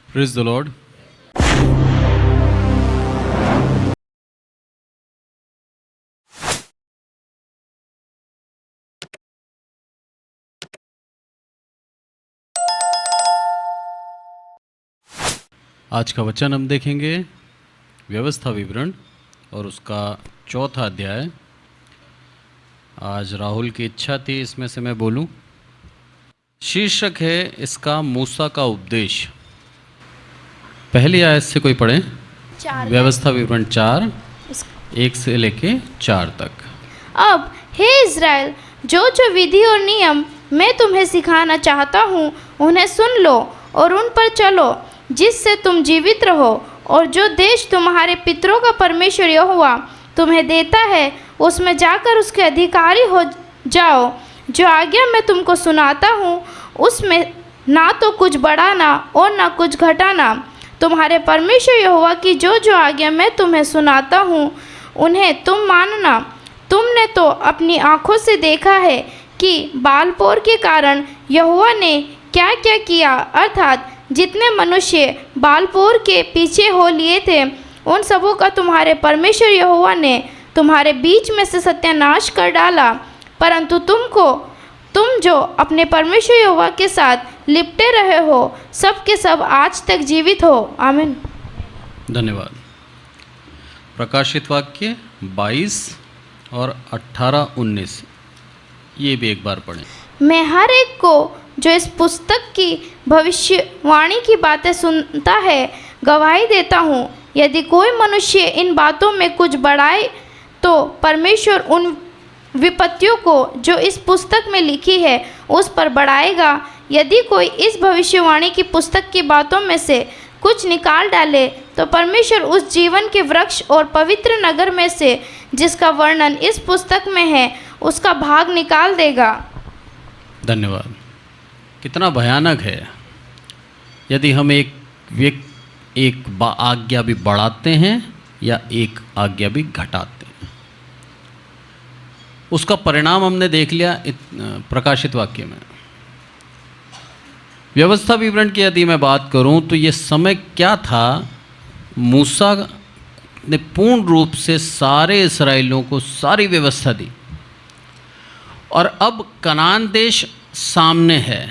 Praise the Lord. आज का वचन हम देखेंगे व्यवस्था विवरण और उसका चौथा अध्याय। आज राहुल की इच्छा थी इसमें से मैं बोलूं। शीर्षक है इसका मूसा का उपदेश। पहली आयत से कोई पढ़े? व्यवस्था विवरण 4 1 से लेके 4 तक। अब हे इज़राइल, जो जो विधि और नियम मैं तुम्हें सिखाना चाहता हूँ उन्हें सुन लो और उन पर चलो, जिससे तुम जीवित रहो, और जो देश तुम्हारे पितरों का परमेश्वर यहोवा तुम्हें देता है उसमें जाकर उसके अधिकारी हो जाओ। जो आज्ञा मैं तुमको सुनाता हूँ उसमें ना तो कुछ बढ़ाना और ना कुछ घटाना। तुम्हारे परमेश्वर यहोवा की जो जो आज्ञा मैं तुम्हें सुनाता हूँ उन्हें तुम मानना। तुमने तो अपनी आँखों से देखा है कि बालपोर के कारण यहोवा ने क्या क्या किया, अर्थात जितने मनुष्य बालपोर के पीछे हो लिए थे उन सबों का तुम्हारे परमेश्वर यहोवा ने तुम्हारे बीच में से सत्यानाश कर डाला। परंतु तुम जो अपने परमेश्वर यहोवा के साथ लिपटे रहे हो, सब के सब आज तक जीवित हो। आमीन। धन्यवाद। प्रकाशित वाक्य 22 और 18-19 ये भी एक बार पढ़ें। मैं हर एक को जो इस पुस्तक की भविष्यवाणी की बातें सुनता है गवाही देता हूँ। यदि कोई मनुष्य इन बातों में कुछ बढ़ाए तो परमेश्वर उन विपत्तियों को जो इस पुस्तक में लिखी है उस पर बढ़ाएगा। यदि कोई इस भविष्यवाणी की पुस्तक की बातों में से कुछ निकाल डाले तो परमेश्वर उस जीवन के वृक्ष और पवित्र नगर में से जिसका वर्णन इस पुस्तक में है उसका भाग निकाल देगा। धन्यवाद। कितना भयानक है यदि हम एक आज्ञा भी बढ़ाते हैं या एक आज्ञा भी घटाते हैं। उसका परिणाम हमने देख लिया प्रकाशित वाक्य में। व्यवस्था विवरण की यदि मैं बात करूं तो ये समय क्या था? मूसा ने पूर्ण रूप से सारे इस्राएलियों को सारी व्यवस्था दी और अब कनान देश सामने है।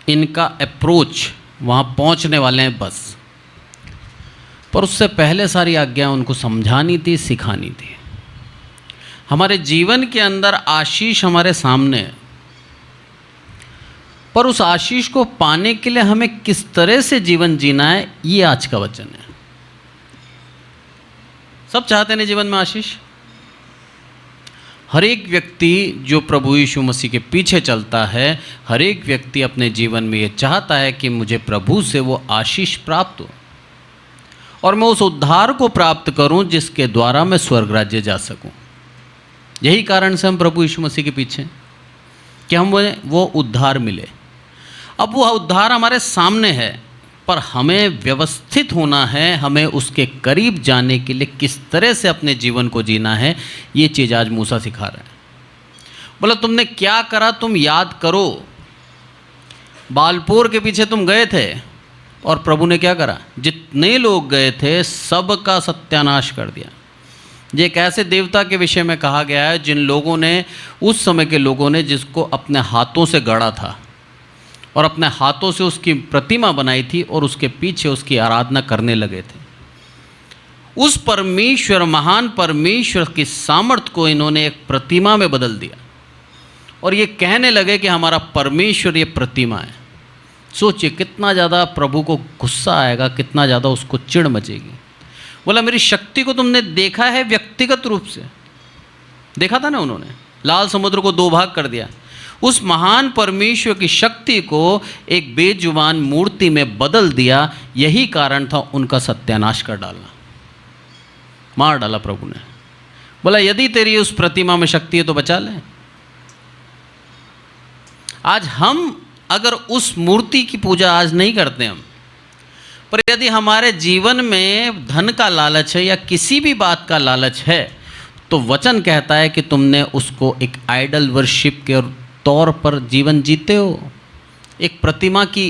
इनका अप्रोच वहाँ पहुँचने वाले हैं बस। पर उससे पहले सारी आज्ञा उनको समझानी थी, सिखानी थी। हमारे जीवन के अंदर आशीष हमारे सामने है, पर उस आशीष को पाने के लिए हमें किस तरह से जीवन जीना है, ये आज का वचन है। सब चाहते हैं जीवन में आशीष। हर एक व्यक्ति जो प्रभु यीशु मसीह के पीछे चलता है, हर एक व्यक्ति अपने जीवन में ये चाहता है कि मुझे प्रभु से वो आशीष प्राप्त हो और मैं उस उद्धार को प्राप्त करूं जिसके द्वारा मैं स्वर्ग राज्य जा सकूं। यही कारण से हम प्रभु यीशु मसीह के पीछे हैं कि हम वो उद्धार मिले। अब वो उद्धार हमारे सामने है, पर हमें व्यवस्थित होना है। हमें उसके करीब जाने के लिए किस तरह से अपने जीवन को जीना है, ये चीज़ आज मूसा सिखा रहा है। बोला तुमने क्या करा, तुम याद करो। बालपोर के पीछे तुम गए थे और प्रभु ने क्या करा? जितने लोग गए थे सब का सत्यानाश कर दिया। ये एक ऐसे देवता के विषय में कहा गया है जिन लोगों ने, उस समय के लोगों ने, जिसको अपने हाथों से गढ़ा था और अपने हाथों से उसकी प्रतिमा बनाई थी और उसके पीछे उसकी आराधना करने लगे थे। उस परमेश्वर, महान परमेश्वर की सामर्थ को इन्होंने एक प्रतिमा में बदल दिया और ये कहने लगे कि हमारा परमेश्वर ये प्रतिमा है। सोचिए कितना ज़्यादा प्रभु को गुस्सा आएगा, कितना ज़्यादा उसको चिढ़ मचेगी। बोला मेरी शक्ति को तुमने देखा है? व्यक्तिगत रूप से देखा था ना उन्होंने। लाल समुद्र को 2 भाग कर दिया। उस महान परमेश्वर की शक्ति को एक बेजुबान मूर्ति में बदल दिया। यही कारण था उनका सत्यानाश कर डालना, मार डाला प्रभु ने। बोला यदि तेरी उस प्रतिमा में शक्ति है तो बचा ले। आज हम अगर उस मूर्ति की पूजा आज नहीं करते हम, पर यदि हमारे जीवन में धन का लालच है या किसी भी बात का लालच है, तो वचन कहता है कि तुमने उसको एक आइडल वर्शिप के तौर पर जीवन जीते हो। एक प्रतिमा की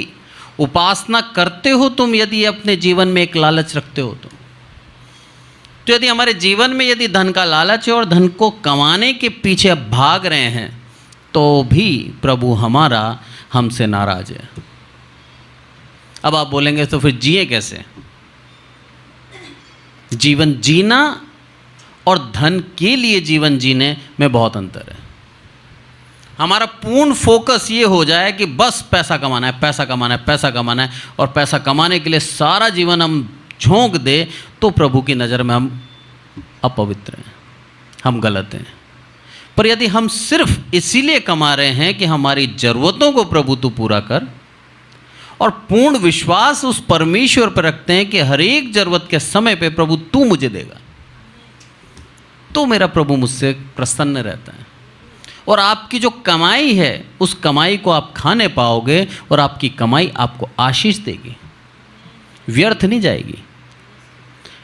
उपासना करते हो तुम यदि अपने जीवन में एक लालच रखते हो तो यदि हमारे जीवन में यदि धन का लालच है और धन को कमाने के पीछे अब भाग रहे हैं तो भी प्रभु हमारा हमसे नाराज है। अब आप बोलेंगे तो फिर जिए कैसे? जीवन जीना और धन के लिए जीवन जीने में बहुत अंतर है। हमारा पूर्ण फोकस ये हो जाए कि बस पैसा कमाना है, पैसा कमाना है, पैसा कमाना है, और पैसा कमाने के लिए सारा जीवन हम झोंक दे तो प्रभु की नज़र में हम अपवित्र हैं, हम गलत हैं। पर यदि हम सिर्फ इसीलिए कमा रहे हैं कि हमारी ज़रूरतों को प्रभु तू पूरा कर, और पूर्ण विश्वास उस परमेश्वर पर रखते हैं कि हर एक ज़रूरत के समय पे प्रभु तू मुझे देगा, तो मेरा प्रभु मुझसे प्रसन्न रहता है। और आपकी जो कमाई है उस कमाई को आप खाने पाओगे और आपकी कमाई आपको आशीष देगी, व्यर्थ नहीं जाएगी।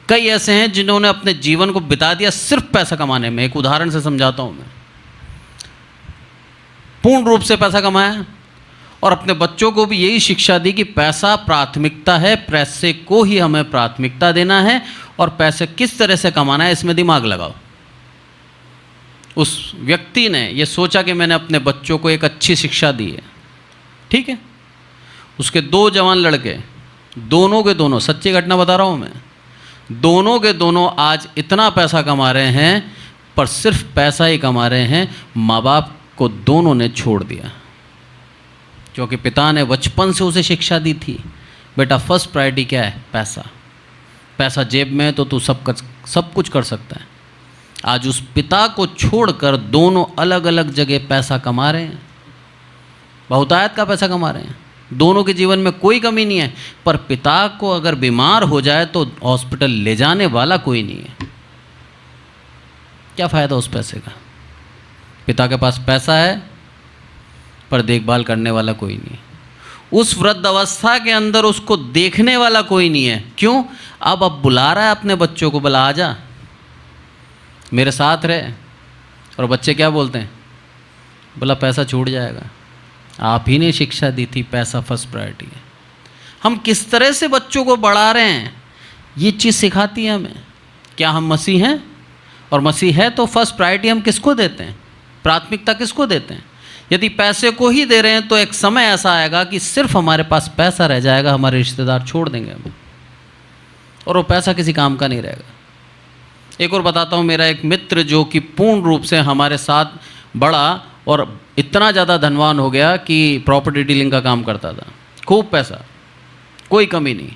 कई ऐसे हैं जिन्होंने अपने जीवन को बिता दिया सिर्फ पैसा कमाने में। एक उदाहरण से समझाता हूं मैं। पूर्ण रूप से पैसा कमाया और अपने बच्चों को भी यही शिक्षा दी कि पैसा प्राथमिकता है, पैसे को ही हमें प्राथमिकता देना है और पैसे किस तरह से कमाना है इसमें दिमाग लगाओ। उस व्यक्ति ने यह सोचा कि मैंने अपने बच्चों को एक अच्छी शिक्षा दी है, ठीक है। उसके 2 जवान लड़के, दोनों के दोनों, सच्ची घटना बता रहा हूँ मैं, दोनों के दोनों आज इतना पैसा कमा रहे हैं, पर सिर्फ पैसा ही कमा रहे हैं। माँ बाप को दोनों ने छोड़ दिया, क्योंकि पिता ने बचपन से उसे शिक्षा दी थी, बेटा फर्स्ट प्रायोरिटी क्या है? पैसा। पैसा जेब में है तो तू सब कुछ कर सकता है। आज उस पिता को छोड़कर दोनों अलग अलग जगह पैसा कमा रहे हैं, बहुतायत का पैसा कमा रहे हैं। दोनों के जीवन में कोई कमी नहीं है, पर पिता को अगर बीमार हो जाए तो हॉस्पिटल ले जाने वाला कोई नहीं है। क्या फ़ायदा उस पैसे का? पिता के पास पैसा है पर देखभाल करने वाला कोई नहीं है। उस वृद्ध अवस्था के अंदर उसको देखने वाला कोई नहीं है। क्यों? अब बुला रहा है अपने बच्चों को, बोला आजा मेरे साथ रहे, और बच्चे क्या बोलते हैं? बोला पैसा छूट जाएगा। आप ही ने शिक्षा दी थी पैसा फर्स्ट प्रायोरिटी है। हम किस तरह से बच्चों को बढ़ा रहे हैं ये चीज़ सिखाती है हमें। क्या हम मसीह हैं? और मसीह है तो फर्स्ट प्रायोरिटी हम किसको देते हैं? प्राथमिकता किसको देते हैं? यदि पैसे को ही दे रहे हैं तो एक समय ऐसा आएगा कि सिर्फ हमारे पास पैसा रह जाएगा, हमारे रिश्तेदार छोड़ देंगे हमें, और वो पैसा किसी काम का नहीं रहेगा। एक और बताता हूँ, मेरा एक मित्र जो कि पूर्ण रूप से हमारे साथ बढ़ा और इतना ज़्यादा धनवान हो गया कि प्रॉपर्टी डीलिंग का काम करता था, खूब पैसा, कोई कमी नहीं।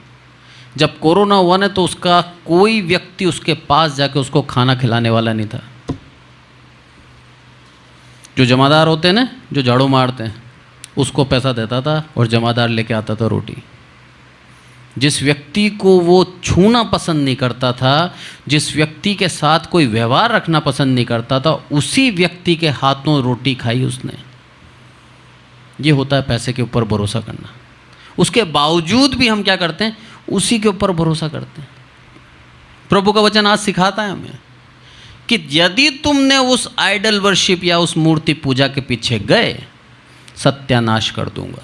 जब कोरोना हुआ ना तो उसका कोई व्यक्ति उसके पास जाके उसको खाना खिलाने वाला नहीं था। जो जमादार होते हैं ना, जो झाड़ू मारते हैं, उसको पैसा देता था और जमादार लेके आता था रोटी। जिस व्यक्ति को वो छूना पसंद नहीं करता था, जिस व्यक्ति के साथ कोई व्यवहार रखना पसंद नहीं करता था, उसी व्यक्ति के हाथों रोटी खाई उसने। ये होता है पैसे के ऊपर भरोसा करना। उसके बावजूद भी हम क्या करते हैं? उसी के ऊपर भरोसा करते हैं। प्रभु का वचन आज सिखाता है हमें कि यदि तुमने उस आइडल वर्शिप या उस मूर्ति पूजा के पीछे गए, सत्यानाश कर दूंगा।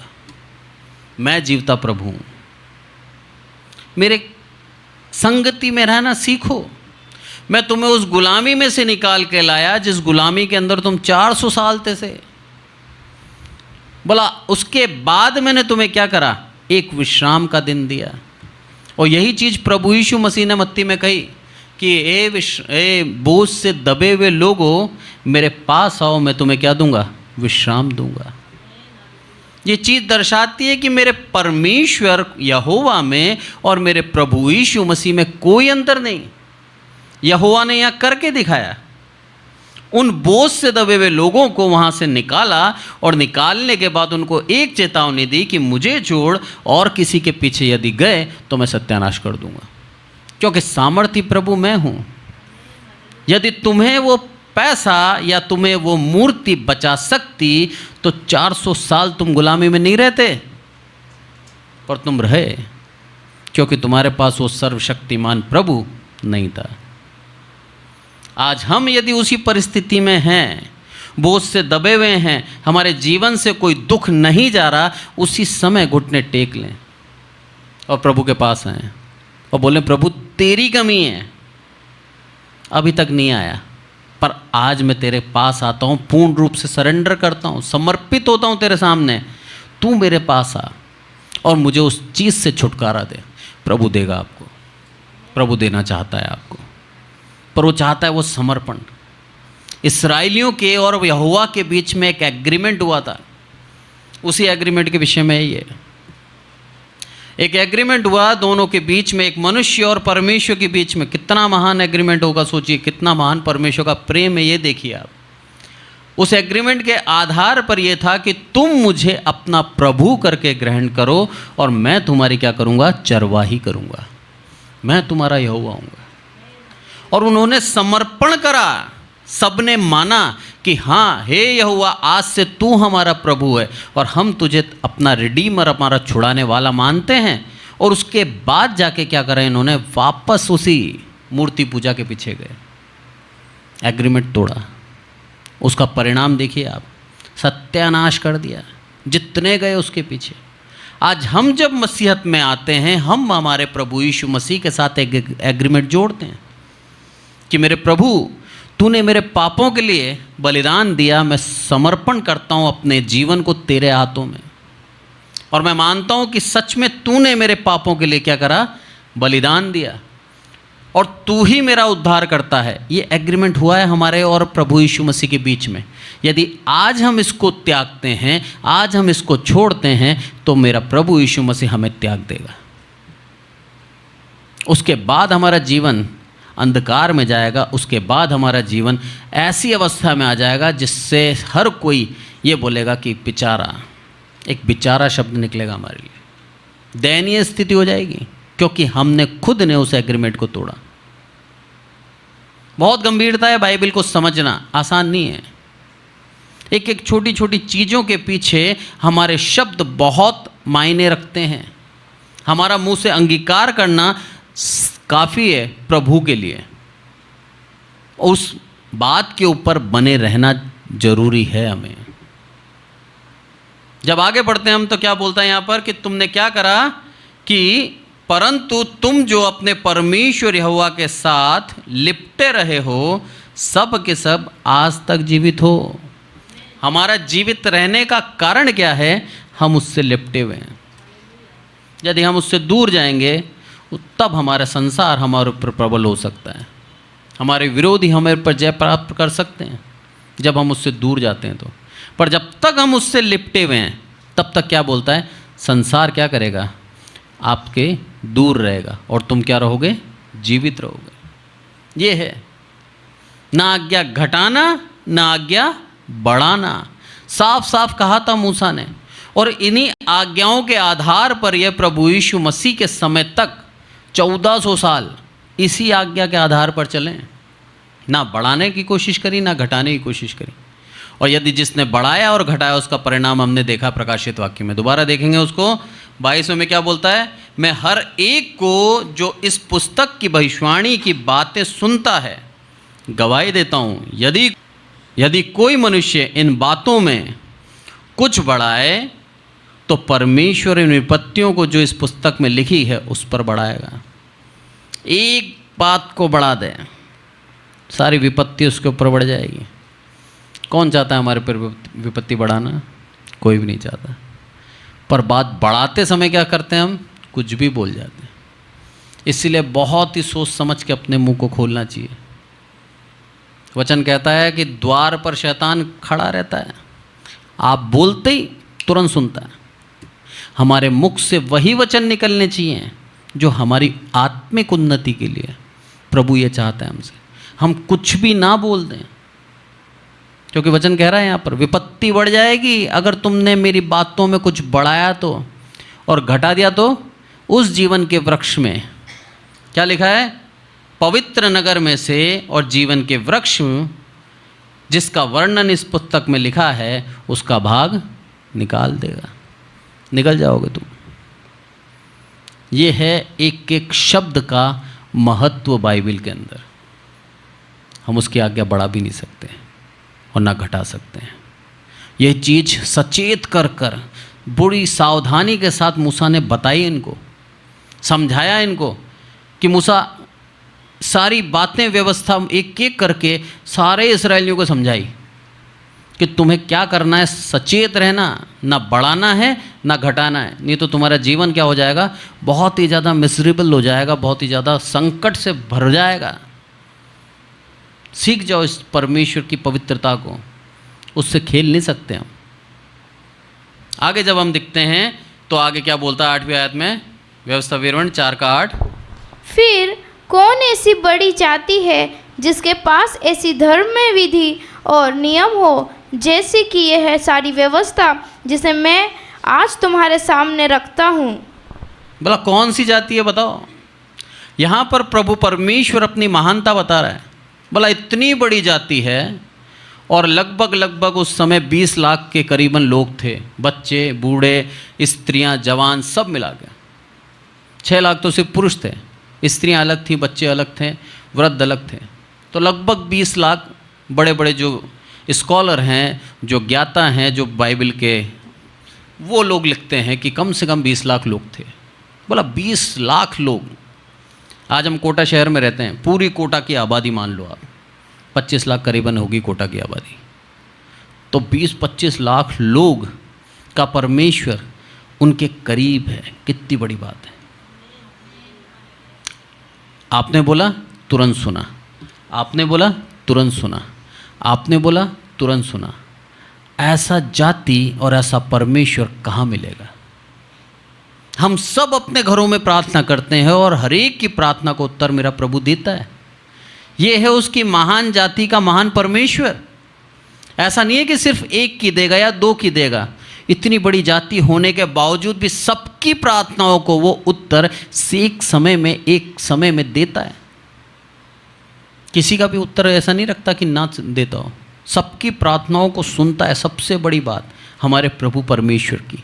मैं जीवता प्रभु हूं, मेरे संगति में रहना सीखो। मैं तुम्हें उस गुलामी में से निकाल के लाया जिस गुलामी के अंदर तुम 400 साल थे। बोला उसके बाद मैंने तुम्हें क्या करा? एक विश्राम का दिन दिया। और यही चीज़ प्रभु यीशु मसीह ने मत्ती में कही कि ए बोझ से दबे हुए लोगों, मेरे पास आओ, मैं तुम्हें क्या दूंगा? विश्राम दूंगा। ये चीज़ दर्शाती है कि मेरे परमेश्वर यहोवा में और मेरे प्रभु यीशु मसीह में कोई अंतर नहीं। यहोवा ने यहाँ करके दिखाया। उन बोझ से दबे हुए लोगों को वहाँ से निकाला और निकालने के बाद उनको एक चेतावनी दी कि मुझे छोड़ और किसी के पीछे यदि गए तो मैं सत्यानाश कर दूंगा, क्योंकि सामर्थी प्रभु मैं हूँ। यदि तुम्हें वो पैसा या तुम्हें वो मूर्ति बचा सकती तो 400 साल तुम गुलामी में नहीं रहते, पर तुम रहे, क्योंकि तुम्हारे पास वो सर्वशक्तिमान प्रभु नहीं था। आज हम यदि उसी परिस्थिति में हैं, बोझ से दबे हुए हैं, हमारे जीवन से कोई दुख नहीं जा रहा, उसी समय घुटने टेक लें और प्रभु के पास आए और बोले प्रभु तेरी कमी है, अभी तक नहीं आया, पर आज मैं तेरे पास आता हूँ, पूर्ण रूप से सरेंडर करता हूँ, समर्पित होता हूँ तेरे सामने, तू मेरे पास आ और मुझे उस चीज़ से छुटकारा दे। प्रभु देगा आपको, प्रभु देना चाहता है आपको, पर वो चाहता है वो समर्पण। इस्राएलियों के और यहोवा के बीच में एक एग्रीमेंट हुआ था, उसी एग्रीमेंट के विषय में ये एक एग्रीमेंट हुआ दोनों के बीच में, एक मनुष्य और परमेश्वर के बीच में। कितना महान एग्रीमेंट होगा, सोचिए कितना महान परमेश्वर का प्रेम है ये देखिए आप। उस एग्रीमेंट के आधार पर यह था कि तुम मुझे अपना प्रभु करके ग्रहण करो और मैं तुम्हारी क्या करूँगा, चरवाही करूँगा, मैं तुम्हारा यहोवा हूँगा। और उन्होंने समर्पण करा, सबने माना कि हाँ हे यहोवा, आज से तू हमारा प्रभु है और हम तुझे अपना रिडीमर, हमारा छुड़ाने वाला मानते हैं। और उसके बाद जाके क्या करा इन्होंने, वापस उसी मूर्ति पूजा के पीछे गए, एग्रीमेंट तोड़ा। उसका परिणाम देखिए आप, सत्यानाश कर दिया जितने गए उसके पीछे। आज हम जब मसीहत में आते हैं, हम हमारे प्रभु यीशु मसीह के साथ एक एग्रीमेंट जोड़ते हैं कि मेरे प्रभु तूने मेरे पापों के लिए बलिदान दिया, मैं समर्पण करता हूँ अपने जीवन को तेरे हाथों में, और मैं मानता हूँ कि सच में तूने मेरे पापों के लिए क्या करा, बलिदान दिया, और तू ही मेरा उद्धार करता है। ये एग्रीमेंट हुआ है हमारे और प्रभु यीशु मसीह के बीच में। यदि आज हम इसको त्यागते हैं, आज हम इसको छोड़ते हैं, तो मेरा प्रभु यीशु मसीह हमें त्याग देगा। उसके बाद हमारा जीवन अंधकार में जाएगा, उसके बाद हमारा जीवन ऐसी अवस्था में आ जाएगा जिससे हर कोई ये बोलेगा कि बेचारा, एक बेचारा शब्द निकलेगा हमारे लिए, दयनीय स्थिति हो जाएगी, क्योंकि हमने खुद ने उस एग्रीमेंट को तोड़ा। बहुत गंभीरता है, बाइबल को समझना आसान नहीं है। एक एक छोटी छोटी चीज़ों के पीछे हमारे शब्द बहुत मायने रखते हैं। हमारा मुंह से अंगीकार करना काफ़ी है प्रभु के लिए, उस बात के ऊपर बने रहना जरूरी है हमें। जब आगे बढ़ते हैं हम तो क्या बोलता है यहाँ पर कि तुमने क्या करा कि परंतु तुम जो अपने परमेश्वर यहोवा के साथ लिपटे रहे हो, सब के सब आज तक जीवित हो। हमारा जीवित रहने का कारण क्या है, हम उससे लिपटे हुए हैं। यदि हम उससे दूर जाएंगे तब हमारा संसार हमारे ऊपर प्रबल हो सकता है, हमारे विरोधी हमारे ऊपर जय प्राप्त कर सकते हैं जब हम उससे दूर जाते हैं तो। पर जब तक हम उससे लिपटे हुए हैं तब तक क्या बोलता है, संसार क्या करेगा, आपके दूर रहेगा और तुम क्या रहोगे, जीवित रहोगे। ये है ना आज्ञा घटाना ना आज्ञा बढ़ाना, साफ साफ कहा था मूसा ने। और इन्हीं आज्ञाओं के आधार पर यह प्रभु यीशु मसीह के समय तक 1400 साल इसी आज्ञा के आधार पर चलें, ना बढ़ाने की कोशिश करी ना घटाने की कोशिश करी। और यदि जिसने बढ़ाया और घटाया उसका परिणाम हमने देखा प्रकाशित वाक्य में। दोबारा देखेंगे उसको, 22वें में क्या बोलता है, मैं हर एक को जो इस पुस्तक की भविष्यवाणी की बातें सुनता है गवाही देता हूँ, यदि कोई मनुष्य इन बातों में कुछ बढ़ाए तो परमेश्वर इन विपत्तियों को जो इस पुस्तक में लिखी है उस पर बढ़ाएगा। एक बात को बढ़ा दे, सारी विपत्ति उसके ऊपर बढ़ जाएगी। कौन चाहता है हमारे पर विपत्ति बढ़ाना, कोई भी नहीं चाहता। पर बात बढ़ाते समय क्या करते हैं हम, कुछ भी बोल जाते हैं। इसीलिए बहुत ही सोच समझ के अपने मुंह को खोलना चाहिए। वचन कहता है कि द्वार पर शैतान खड़ा रहता है, आप बोलते ही तुरंत सुनता है। हमारे मुख से वही वचन निकलने चाहिए जो हमारी आत्मिक उन्नति के लिए प्रभु ये चाहता है हमसे। हम कुछ भी ना बोल दें, क्योंकि वचन कह रहा है यहाँ पर विपत्ति बढ़ जाएगी अगर तुमने मेरी बातों में कुछ बढ़ाया तो और घटा दिया तो। उस जीवन के वृक्ष में क्या लिखा है, पवित्र नगर में से और जीवन के वृक्ष जिसका वर्णन इस पुस्तक में लिखा है उसका भाग निकाल देगा, निकल जाओगे तुम। ये है एक एक शब्द का महत्व बाइबल के अंदर। हम उसकी आज्ञा बढ़ा भी नहीं सकते और ना घटा सकते हैं। यह चीज़ सचेत कर कर बड़ी सावधानी के साथ मूसा ने बताई इनको समझाया इनको कि मूसा सारी बातें व्यवस्था एक एक करके सारे इस्राएलियों को समझाई कि तुम्हें क्या करना है, सचेत रहना, ना बढ़ाना है ना घटाना है, नहीं तो तुम्हारा जीवन क्या हो जाएगा, बहुत ही ज़्यादा मिसरेबल हो जाएगा, बहुत ही ज़्यादा संकट से भर जाएगा। सीख जाओ इस परमेश्वर की पवित्रता को, उससे खेल नहीं सकते हम। आगे जब हम दिखते हैं तो आगे क्या बोलता है 8वीं आयत में, व्यवस्था विवरण 4:8। फिर कौन ऐसी बड़ी जाति है जिसके पास ऐसी धर्म में विधि और नियम हो जैसे कि यह है सारी व्यवस्था जिसे मैं आज तुम्हारे सामने रखता हूँ। बोला कौन सी जाति है बताओ। यहाँ पर प्रभु परमेश्वर अपनी महानता बता रहा है। बोला इतनी बड़ी जाति है और लगभग उस समय 20 लाख के करीबन लोग थे, बच्चे बूढ़े स्त्रियां जवान सब मिला के। 6 लाख तो सिर्फ पुरुष थे, स्त्रियां अलग थी, बच्चे अलग थे, वृद्ध अलग थे। तो लगभग 20 लाख बड़े बड़े जो स्कॉलर हैं, जो ज्ञाता हैं, जो बाइबल के, वो लोग लिखते हैं कि कम से कम 20 लाख लोग थे। बोला 20 लाख लोग। आज हम कोटा शहर में रहते हैं, पूरी कोटा की आबादी मान लो आप 25 लाख करीबन होगी कोटा की आबादी। तो 20-25 लाख लोग का परमेश्वर उनके करीब है, कितनी बड़ी बात है। आपने बोला तुरंत सुना, आपने बोला तुरंत सुना, आपने बोला तुरंत सुना। ऐसा जाति और ऐसा परमेश्वर कहाँ मिलेगा। हम सब अपने घरों में प्रार्थना करते हैं और हर एक की प्रार्थना को उत्तर मेरा प्रभु देता है। ये है उसकी महान जाति का महान परमेश्वर। ऐसा नहीं है कि सिर्फ एक की देगा या 2 की देगा। इतनी बड़ी जाति होने के बावजूद भी सबकी प्रार्थनाओं को वो उत्तर एक समय में देता है। किसी का भी उत्तर ऐसा नहीं रखता कि ना देता हो, सबकी प्रार्थनाओं को सुनता है। सबसे बड़ी बात हमारे प्रभु परमेश्वर की।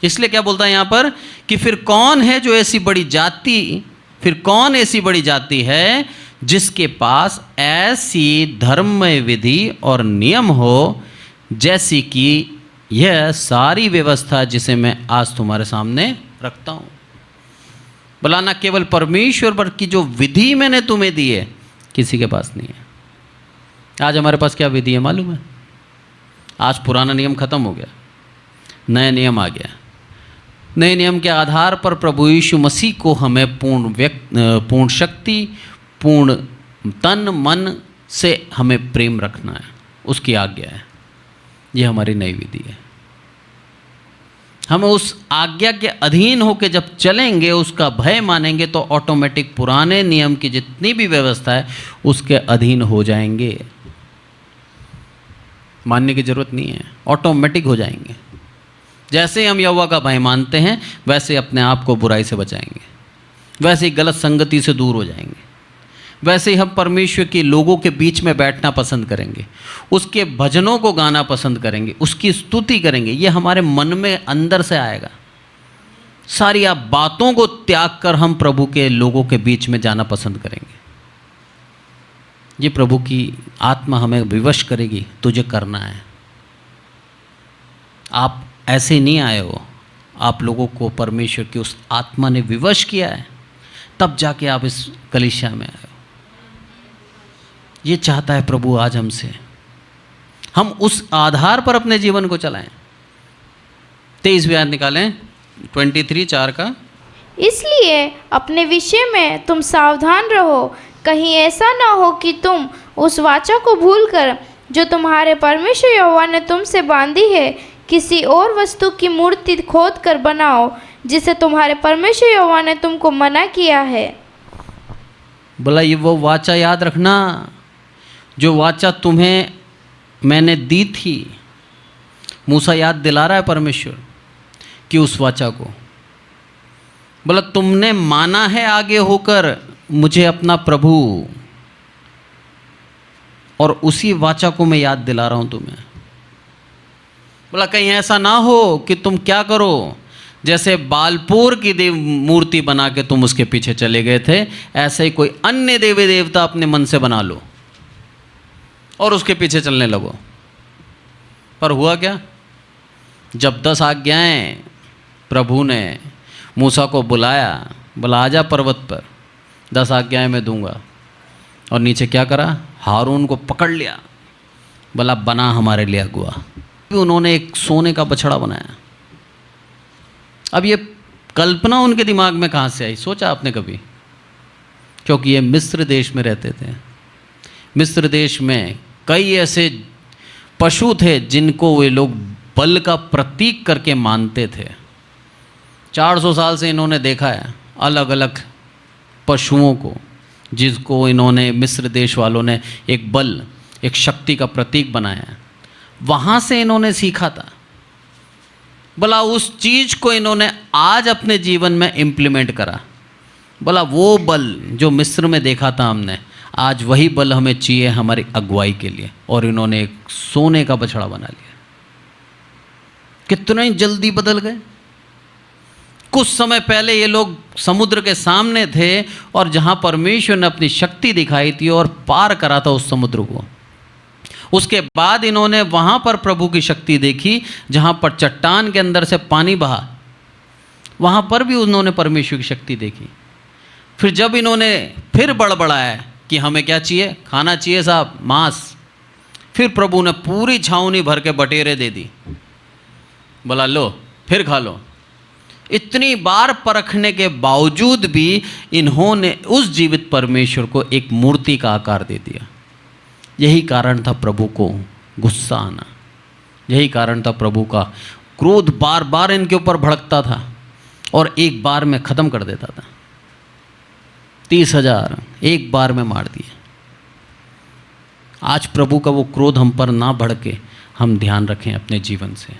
इसलिए क्या बोलता है यहाँ पर कि फिर कौन है जो ऐसी बड़ी जाति, फिर कौन ऐसी बड़ी जाति है जिसके पास ऐसी धर्ममय विधि और नियम हो जैसी कि यह सारी व्यवस्था जिसे मैं आज तुम्हारे सामने रखता हूँ। बोला ना केवल परमेश्वर पर की जो विधि मैंने तुम्हें दी है किसी के पास नहीं है। आज हमारे पास क्या विधि है मालूम है? आज पुराना नियम खत्म हो गया, नया नियम आ गया। नए नियम के आधार पर प्रभु यीशु मसीह को हमें पूर्ण शक्ति, पूर्ण तन मन से हमें प्रेम रखना है, उसकी आज्ञा है। ये हमारी नई विधि है। हम उस आज्ञा के अधीन होकर जब चलेंगे, उसका भय मानेंगे, तो ऑटोमेटिक पुराने नियम की जितनी भी व्यवस्था है उसके अधीन हो जाएंगे। मानने की जरूरत नहीं है, ऑटोमेटिक हो जाएंगे। जैसे हम यहोवा का भय मानते हैं वैसे अपने आप को बुराई से बचाएंगे, वैसे ही गलत संगति से दूर हो जाएंगे, वैसे ही हम परमेश्वर के लोगों के बीच में बैठना पसंद करेंगे, उसके भजनों को गाना पसंद करेंगे, उसकी स्तुति करेंगे। ये हमारे मन में अंदर से आएगा। सारी आप बातों को त्याग कर हम प्रभु के लोगों के बीच में जाना पसंद करेंगे। ये प्रभु की आत्मा हमें विवश करेगी, तुझे करना है। आप ऐसे नहीं आए हो, आप लोगों को परमेश्वर की उस आत्मा ने विवश किया है, तब जाके आप इस कलीसिया में आए हो। ये चाहता है प्रभु आज हमसे, हम उस आधार पर अपने जीवन को चलाएं। 23वीं आयत निकालें 23:4 का। इसलिए अपने विषय में तुम सावधान रहो, कहीं ऐसा ना हो कि तुम उस वाचा को भूलकर जो तुम्हारे परमेश्वर यहोवा ने तुमसे बांधी है किसी और वस्तु की मूर्ति खोद कर बनाओ जिसे तुम्हारे परमेश्वर यहोवा ने तुमको मना किया है। बोला ये वो वाचा याद रखना जो वाचा तुम्हें मैंने दी थी। मूसा याद दिला रहा है परमेश्वर कि उस वाचा को, बोला तुमने माना है आगे होकर मुझे अपना प्रभु, और उसी वाचा को मैं याद दिला रहा हूं तुम्हें। बोला कहीं ऐसा ना हो कि तुम क्या करो, जैसे बालपूर की देव मूर्ति बना के तुम उसके पीछे चले गए थे, ऐसे ही कोई अन्य देवी देवता अपने मन से बना लो और उसके पीछे चलने लगो। पर हुआ क्या? जब 10 आज्ञाएं प्रभु ने मूसा को बुलाया, बोला आजा पर्वत पर, 10 आज्ञाएं मैं दूंगा। और नीचे क्या करा, हारून को पकड़ लिया, बोला बना हमारे लिए अगुआ। फिर उन्होंने एक सोने का बछड़ा बनाया। अब ये कल्पना उनके दिमाग में कहाँ से आई, सोचा आपने कभी? क्योंकि ये मिस्र देश में रहते थे। मिस्र देश में कई ऐसे पशु थे जिनको वे लोग बल का प्रतीक करके मानते थे। 400 साल से इन्होंने देखा है अलग अलग पशुओं को, जिसको इन्होंने मिस्र देश वालों ने एक बल, एक शक्ति का प्रतीक बनाया है। वहाँ से इन्होंने सीखा था। बोला उस चीज़ को इन्होंने आज अपने जीवन में इम्प्लीमेंट करा। बोला वो बल जो मिस्र में देखा था हमने, आज वही बल हमें चाहिए हमारी अगुवाई के लिए। और इन्होंने एक सोने का बछड़ा बना लिया। कितना ही जल्दी बदल गए। कुछ समय पहले ये लोग समुद्र के सामने थे और जहाँ परमेश्वर ने अपनी शक्ति दिखाई थी और पार करा था उस समुद्र को। उसके बाद इन्होंने वहाँ पर प्रभु की शक्ति देखी, जहाँ पर चट्टान के अंदर से पानी बहा, वहाँ पर भी उन्होंने परमेश्वर की शक्ति देखी। फिर जब इन्होंने फिर बड़बड़ाया कि हमें क्या चाहिए, खाना चाहिए साहब, मांस, फिर प्रभु ने पूरी छावनी भर के बटेरे दे दी। बोला लो फिर खा लो। इतनी बार परखने के बावजूद भी इन्होंने उस जीवित परमेश्वर को एक मूर्ति का आकार दे दिया। यही कारण था प्रभु को गुस्सा आना, यही कारण था प्रभु का क्रोध बार बार इनके ऊपर भड़कता था और एक बार में ख़त्म कर देता था। 30,000 एक बार में मार दिए। आज प्रभु का वो क्रोध हम पर ना भड़के, हम ध्यान रखें अपने जीवन से।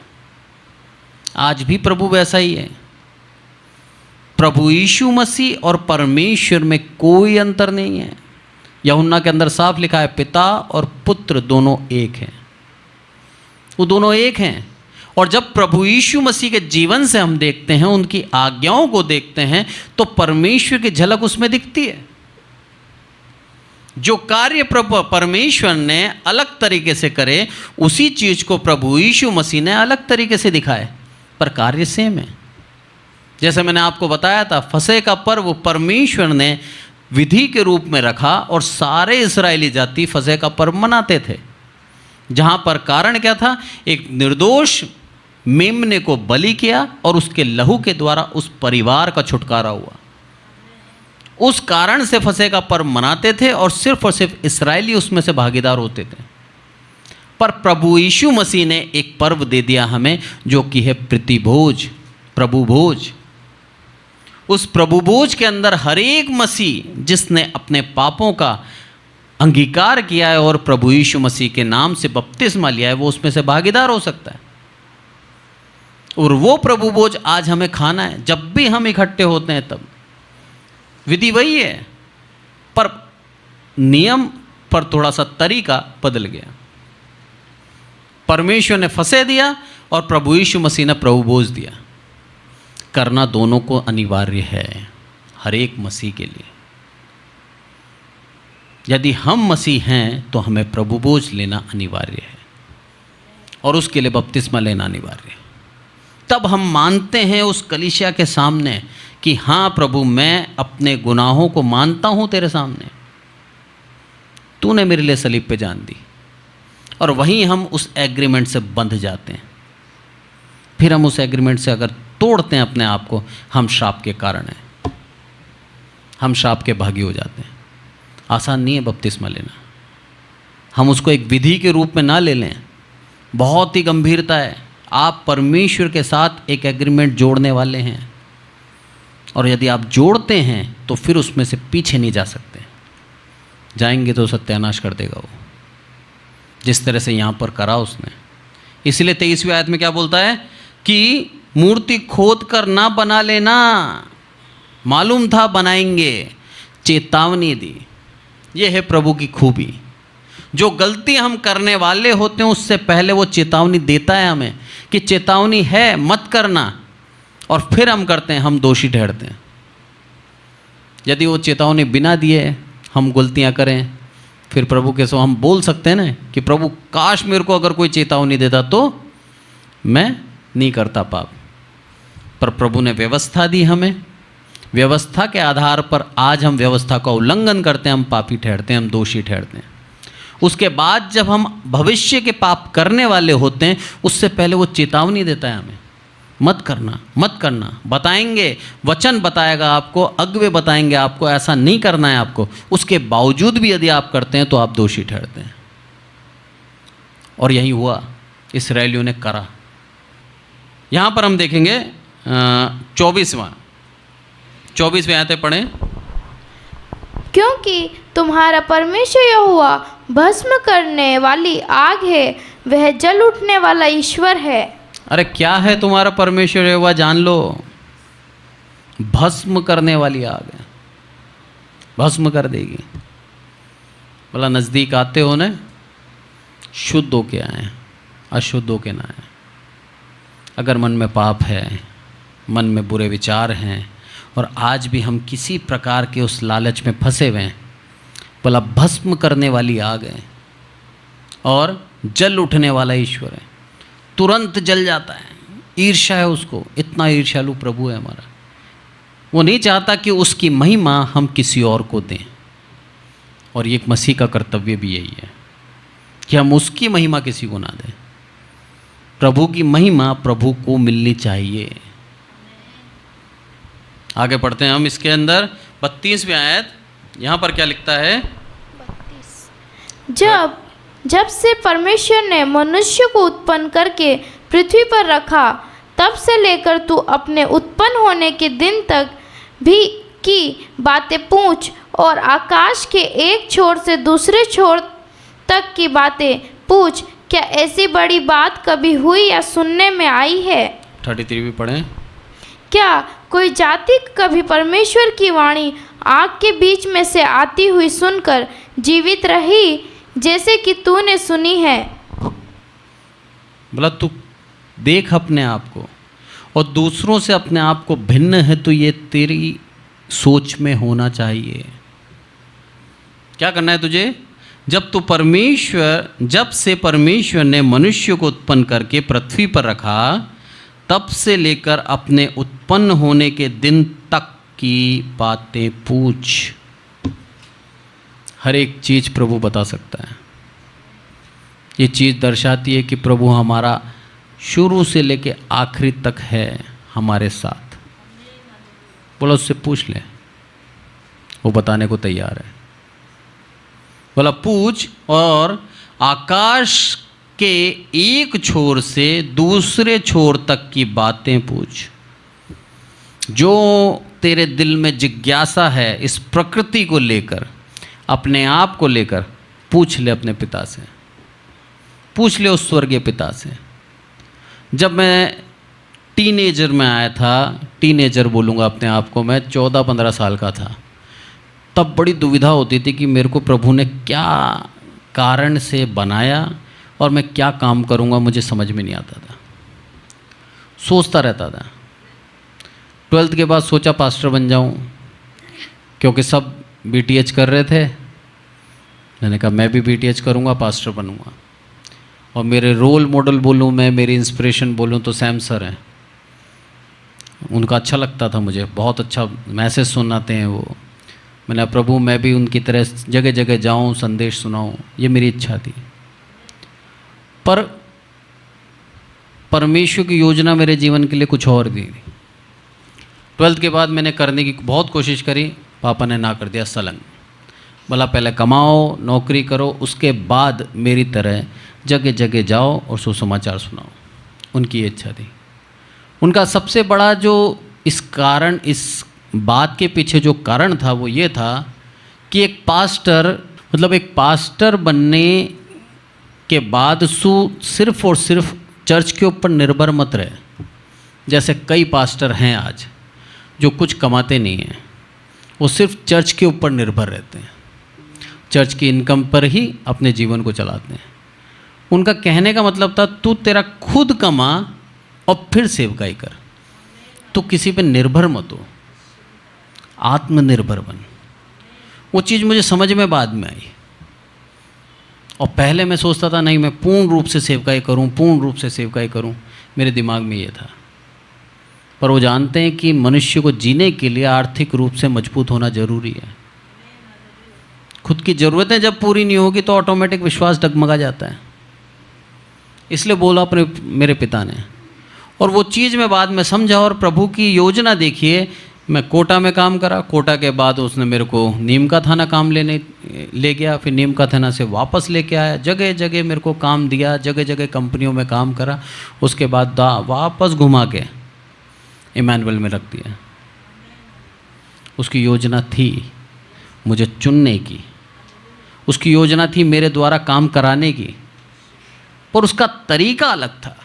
आज भी प्रभु वैसा ही है। प्रभु यीशु मसीह और परमेश्वर में कोई अंतर नहीं है। यूहन्ना के अंदर साफ लिखा है पिता और पुत्र दोनों एक हैं, वो दोनों एक हैं। और जब प्रभु यीशु मसीह के जीवन से हम देखते हैं, उनकी आज्ञाओं को देखते हैं, तो परमेश्वर की झलक उसमें दिखती है। जो कार्य प्रभु परमेश्वर ने अलग तरीके से करे, उसी चीज को प्रभु यीशु मसीह ने अलग तरीके से दिखाए, पर कार्य सेम है। जैसे मैंने आपको बताया था, फसह का पर्व परमेश्वर ने विधि के रूप में रखा और सारे इस्राएली जाति फसह का पर्व मनाते थे। जहाँ पर कारण क्या था, एक निर्दोष मेमने को बलि किया और उसके लहू के द्वारा उस परिवार का छुटकारा हुआ। उस कारण से फसह का पर्व मनाते थे और सिर्फ इस्राएली उसमें से भागीदार होते थे। पर प्रभु यीशु मसीह ने एक पर्व दे दिया हमें, जो कि है प्रतिभोज, प्रभु भोज। उस प्रभु भोज के अंदर हर एक मसीह जिसने अपने पापों का अंगीकार किया है और प्रभु यीशु मसीह के नाम से बपतिस्मा लिया है, वो उसमें से भागीदार हो सकता है। और वो प्रभु भोज आज हमें खाना है। जब भी हम इकट्ठे होते हैं तब विधि वही है, पर नियम पर थोड़ा सा तरीका बदल गया। परमेश्वर ने फसह दिया और प्रभु यीशु मसीह ने प्रभु भोज दिया। करना दोनों को अनिवार्य है, हर एक मसीह के लिए। यदि हम मसीह हैं तो हमें प्रभु भोज लेना अनिवार्य है और उसके लिए बपतिस्मा लेना अनिवार्य है। तब हम मानते हैं उस कलीसिया के सामने कि हाँ प्रभु, मैं अपने गुनाहों को मानता हूँ तेरे सामने, तूने मेरे लिए सलीब पे जान दी। और वहीं हम उस एग्रीमेंट से बंध जाते हैं। फिर हम उस एग्रीमेंट से अगर तोड़ते हैं अपने आप को, हम श्राप के कारण हैं, हम श्राप के भागी हो जाते हैं। आसान नहीं है बपतिस्मा लेना। हम उसको एक विधि के रूप में ना ले लें, बहुत ही गंभीरता है। आप परमेश्वर के साथ एक एग्रीमेंट जोड़ने वाले हैं, और यदि आप जोड़ते हैं तो फिर उसमें से पीछे नहीं जा सकते। जाएंगे तो सत्यानाश कर देगा वो, जिस तरह से यहाँ पर करा उसने। इसलिए 23वीं आयत में क्या बोलता है कि मूर्ति खोद कर ना बना लेना, मालूम था बनाएंगे, चेतावनी दी। ये है प्रभु की खूबी। जो गलती हम करने वाले होते हैं उससे पहले वो चेतावनी देता है हमें कि चेतावनी है, मत करना, और फिर हम करते हैं, हम दोषी ठहरते हैं। यदि वो चेतावनी बिना दिए हम गलतियां करें, फिर प्रभु के सो हम बोल सकते हैं ना कि प्रभु काश मेरे को अगर कोई चेतावनी देता तो मैं नहीं करता पाप। पर प्रभु ने व्यवस्था दी हमें, व्यवस्था के आधार पर आज हम व्यवस्था का उल्लंघन करते हैं, हम पापी ठहरते हैं, हम दोषी ठहरते हैं। उसके बाद जब हम भविष्य के पाप करने वाले होते हैं, उससे पहले वो चेतावनी देता है हमें, मत करना, मत करना। बताएंगे, वचन बताएगा आपको, अगुवे बताएंगे आपको ऐसा नहीं करना है आपको। उसके बावजूद भी यदि आप करते हैं तो आप दोषी ठहरते हैं। और यही हुआ, इस्राएलियों ने करा। यहाँ पर हम देखेंगे 24वें आयतें पढ़ें। क्योंकि तुम्हारा परमेश्वर यहोवा भस्म करने वाली आग है, वह जल उठने वाला ईश्वर है। अरे क्या है तुम्हारा परमेश्वर यहोवा, जान लो। भस्म करने वाली आग है, भस्म कर देगी। बोला नज़दीक आते हो ना, शुद्ध होके आए, अशुद्ध होके ना आए। अगर मन में पाप है, मन में बुरे विचार हैं, और आज भी हम किसी प्रकार के उस लालच में फंसे हुए हैं, बोला भस्म करने वाली आग है और जल उठने वाला ईश्वर है। तुरंत जल जाता है। ईर्ष्या है उसको, इतना ईर्ष्यालु प्रभु है हमारा। वो नहीं चाहता कि उसकी महिमा हम किसी और को दें। और ये एक मसीह का कर्तव्य भी यही है कि हम उसकी महिमा किसी को ना दें। प्रभु की महिमा प्रभु को मिलनी चाहिए। आगे पढ़ते हैं हम इसके अंदर 32वें आयत। यहाँ पर क्या लिखता है? जब से परमेश्वर ने मनुष्य को उत्पन्न करके पृथ्वी पर रखा, तब से लेकर तू अपने उत्पन्न होने के दिन तक भी की बातें पूछ, और आकाश के एक छोर से दूसरे छोर तक की बातें पूछ। क्या ऐसी बड़ी बात कभी हुई या सुनने में आई है? 33 भी पढ़ें। क्या कोई जाति कभी परमेश्वर की वाणी आग के बीच में से आती हुई सुनकर जीवित रही, जैसे कि तूने सुनी है? बोला तू देख अपने आप को, और दूसरों से अपने आप को भिन्न है तो ये तेरी सोच में होना चाहिए। क्या करना है तुझे? जब से परमेश्वर ने मनुष्य को उत्पन्न करके पृथ्वी पर रखा, तब से लेकर अपने उत्पन्न होने के दिन तक की बातें पूछ। हर एक चीज़ प्रभु बता सकता है। ये चीज़ दर्शाती है कि प्रभु हमारा शुरू से लेकर आखिरी तक है हमारे साथ। बोला उससे पूछ ले, वो बताने को तैयार है। बोला पूछ, और आकाश के एक छोर से दूसरे छोर तक की बातें पूछ। जो तेरे दिल में जिज्ञासा है इस प्रकृति को लेकर, अपने आप को लेकर, पूछ ले अपने पिता से, पूछ ले उस स्वर्गीय पिता से। जब मैं टीनेजर में आया था, टीनेजर बोलूँगा अपने आप को, मैं 14-15 साल का था, तब बड़ी दुविधा होती थी कि मेरे को प्रभु ने क्या कारण से बनाया और मैं क्या काम करूँगा, मुझे समझ में नहीं आता था। सोचता रहता था। 12th के बाद सोचा पास्टर बन जाऊँ, क्योंकि सब BTH कर रहे थे। मैंने कहा मैं भी BTH करूँगा, पास्टर बनूँगा। और मेरे रोल मॉडल बोलूँ मैं, मेरी इंस्पिरेशन बोलूँ तो सैम सर हैं। उनका अच्छा लगता था मुझे, बहुत अच्छा मैसेज सुनाते हैं वो। मैंने प्रभु मैं भी उनकी तरह जगह जगह जाऊँ, संदेश सुनाऊँ, ये मेरी इच्छा थी। पर परमेश्वर की योजना मेरे जीवन के लिए कुछ और थी। 12th के बाद मैंने करने की बहुत कोशिश करी, पापा ने ना कर दिया सलन। बोला पहले कमाओ, नौकरी करो, उसके बाद मेरी तरह जगह जगह जाओ और सुसमाचार सुनाओ। उनकी इच्छा थी। उनका सबसे बड़ा जो इस बात के पीछे जो कारण था वो ये था कि एक पास्टर बनने के बाद सिर्फ और सिर्फ चर्च के ऊपर निर्भर मत रहे। जैसे कई पास्टर हैं आज जो कुछ कमाते नहीं हैं, वो सिर्फ चर्च के ऊपर निर्भर रहते हैं, चर्च की इनकम पर ही अपने जीवन को चलाते हैं। उनका कहने का मतलब था तू तेरा खुद कमा और फिर सेवकाई कर, तो किसी पे निर्भर मत हो, आत्मनिर्भर बन। वो चीज़ मुझे समझ में बाद में आई। और पहले मैं सोचता था नहीं मैं पूर्ण रूप से सेवकाई करूं, पूर्ण रूप से सेवकाई करूं, मेरे दिमाग में ये था। पर वो जानते हैं कि मनुष्य को जीने के लिए आर्थिक रूप से मजबूत होना जरूरी है। खुद की ज़रूरतें जब पूरी नहीं होगी तो ऑटोमेटिक विश्वास डगमगा जाता है। इसलिए बोला अपने मेरे पिता ने, और वो चीज़ मैं बाद में समझा और प्रभु की योजना देखिए। मैं कोटा में काम करा, कोटा के बाद उसने मेरे को नीम का थाना काम ले गया, फिर नीम का थाना से वापस लेके आया, जगह जगह मेरे को काम दिया, जगह जगह कंपनियों में काम करा। उसके बाद वापस घुमा के इमैनुअल में रख दिया। उसकी योजना थी मुझे चुनने की, उसकी योजना थी मेरे द्वारा काम कराने की, पर उसका तरीका अलग था।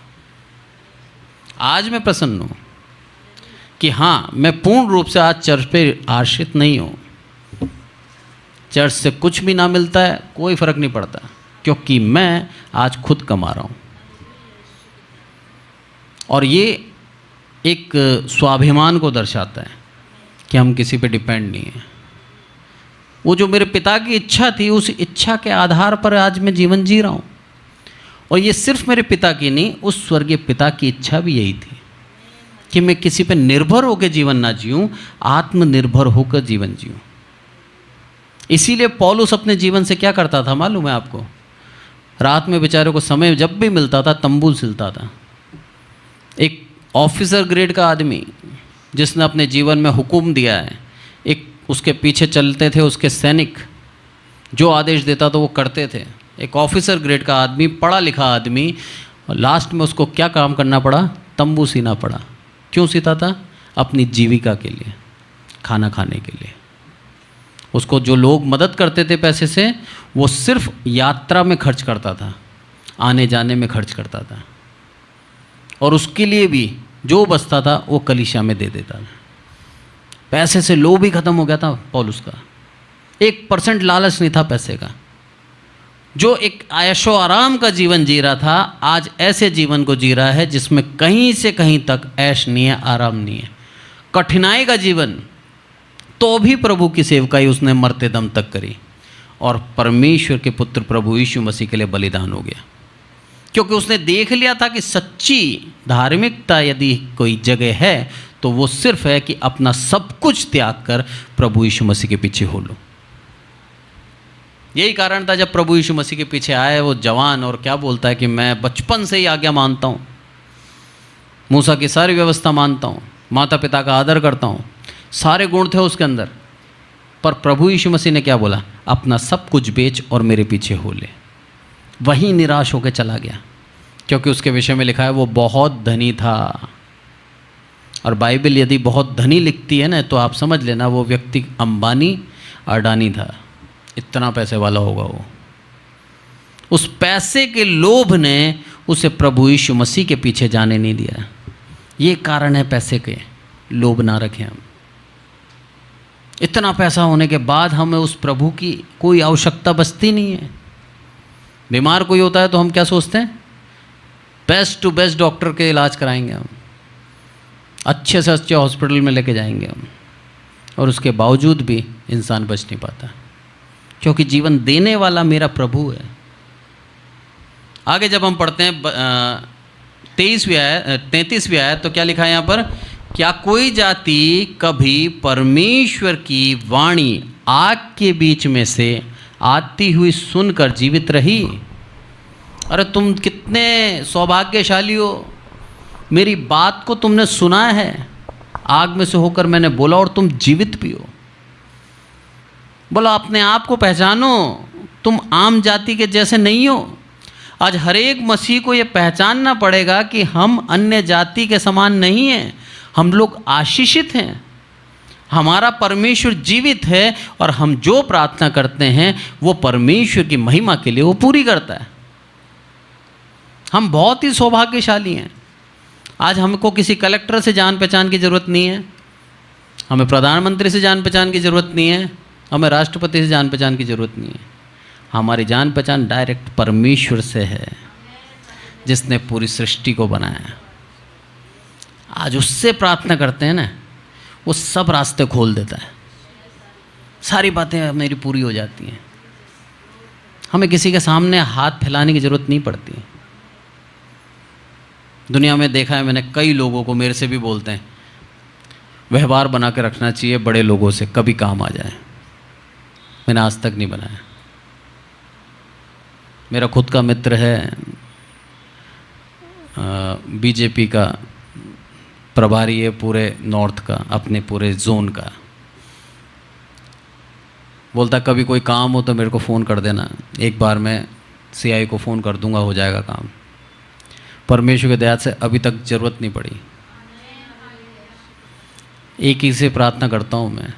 आज मैं प्रसन्न हूँ कि हाँ, मैं पूर्ण रूप से आज चर्च पे आश्रित नहीं हूँ। चर्च से कुछ भी ना मिलता है, कोई फर्क नहीं पड़ता, क्योंकि मैं आज खुद कमा रहा हूँ। और ये एक स्वाभिमान को दर्शाता है कि हम किसी पे डिपेंड नहीं हैं। वो जो मेरे पिता की इच्छा थी, उस इच्छा के आधार पर आज मैं जीवन जी रहा हूँ। और ये सिर्फ मेरे पिता की नहीं, उस स्वर्गीय पिता की इच्छा भी यही थी कि मैं किसी पे निर्भर होकर जीवन ना जीऊँ, आत्मनिर्भर होकर जीवन जीऊँ। इसीलिए पौलुस अपने जीवन से क्या करता था मालूम है आपको? रात में बेचारे को समय जब भी मिलता था तंबू सिलता था। एक ऑफिसर ग्रेड का आदमी जिसने अपने जीवन में हुक्म दिया है, एक उसके पीछे चलते थे उसके सैनिक, जो आदेश देता था वो करते थे। एक ऑफिसर ग्रेड का आदमी, पढ़ा लिखा आदमी, और लास्ट में उसको क्या काम करना पड़ा? तंबू सीना पड़ा। क्यों सीता था? अपनी जीविका के लिए, खाना खाने के लिए। उसको जो लोग मदद करते थे पैसे से, वो सिर्फ यात्रा में खर्च करता था, आने जाने में खर्च करता था, और उसके लिए भी जो बचता था वो कलीसिया में दे देता था। पैसे से लोभ ही खत्म हो गया था पौलुस का। 1% लालच नहीं था पैसे का। जो एक आयशो आराम का जीवन जी रहा था, आज ऐसे जीवन को जी रहा है जिसमें कहीं से कहीं तक ऐश नहीं है, आराम नहीं है, कठिनाई का जीवन। तो भी प्रभु की सेवकाई उसने मरते दम तक करी, और परमेश्वर के पुत्र प्रभु यीशु मसीह के लिए बलिदान हो गया। क्योंकि उसने देख लिया था कि सच्ची धार्मिकता यदि कोई जगह है तो वो सिर्फ है कि अपना सब कुछ त्याग कर प्रभु यीशु मसीह के पीछे हो लो। यही कारण था जब प्रभु यीशु मसीह के पीछे आए वो जवान, और क्या बोलता है कि मैं बचपन से ही आज्ञा मानता हूँ, मूसा की सारी व्यवस्था मानता हूँ, माता पिता का आदर करता हूँ, सारे गुण थे उसके अंदर। पर प्रभु यीशु मसीह ने क्या बोला? अपना सब कुछ बेच और मेरे पीछे हो ले। वही निराश होकर चला गया, क्योंकि उसके विषय में लिखा है वो बहुत धनी था। और बाइबल यदि बहुत धनी लिखती है ना, तो आप समझ लेना वो व्यक्ति अंबानी अडानी था, इतना पैसे वाला होगा वो। उस पैसे के लोभ ने उसे प्रभु यीशु मसीह के पीछे जाने नहीं दिया। ये कारण है पैसे के लोभ ना रखें हम। इतना पैसा होने के बाद हमें उस प्रभु की कोई आवश्यकता बचती नहीं है। बीमार कोई होता है तो हम क्या सोचते हैं? बेस्ट टू बेस्ट डॉक्टर के इलाज कराएंगे हम, अच्छे से अच्छे हॉस्पिटल में लेके जाएंगे हम, और उसके बावजूद भी इंसान बच नहीं पाता, क्योंकि जीवन देने वाला मेरा प्रभु है। आगे जब हम पढ़ते हैं 33वीं आयत, तो क्या लिखा है यहाँ पर? क्या कोई जाति कभी परमेश्वर की वाणी आग के बीच में से आती हुई सुनकर जीवित रही? अरे तुम कितने सौभाग्यशाली हो, मेरी बात को तुमने सुना है, आग में से होकर मैंने बोला, और तुम जीवित भी हो। बोला अपने आप को पहचानो, तुम आम जाति के जैसे नहीं हो। आज हर एक मसीह को ये पहचानना पड़ेगा कि हम अन्य जाति के समान नहीं हैं, हम लोग आशीषित हैं, हमारा परमेश्वर जीवित है, और हम जो प्रार्थना करते हैं वो परमेश्वर की महिमा के लिए वो पूरी करता है। हम बहुत ही सौभाग्यशाली हैं। आज हमको किसी कलेक्टर से जान पहचान की ज़रूरत नहीं है, हमें प्रधानमंत्री से जान पहचान की ज़रूरत नहीं है, हमें राष्ट्रपति से जान पहचान की ज़रूरत नहीं है। हमारी जान पहचान डायरेक्ट परमेश्वर से है, जिसने पूरी सृष्टि को बनाया। आज उससे प्रार्थना करते हैं ना, वो सब रास्ते खोल देता है, सारी बातें मेरी पूरी हो जाती हैं। हमें किसी के सामने हाथ फैलाने की ज़रूरत नहीं पड़ती है। दुनिया में देखा है मैंने, कई लोगों को मेरे से भी बोलते हैं व्यवहार बना के रखना चाहिए बड़े लोगों से, कभी काम आ जाए। मैंने आज तक नहीं बनाया। मेरा खुद का मित्र है, बीजेपी का प्रभारी है पूरे नॉर्थ का, अपने पूरे जोन का। बोलता कभी कोई काम हो तो मेरे को फ़ोन कर देना, एक बार मैं सीआई को फ़ोन कर दूंगा, हो जाएगा काम। परमेश्वर की दया से अभी तक ज़रूरत नहीं पड़ी। एक ही से प्रार्थना करता हूँ मैं,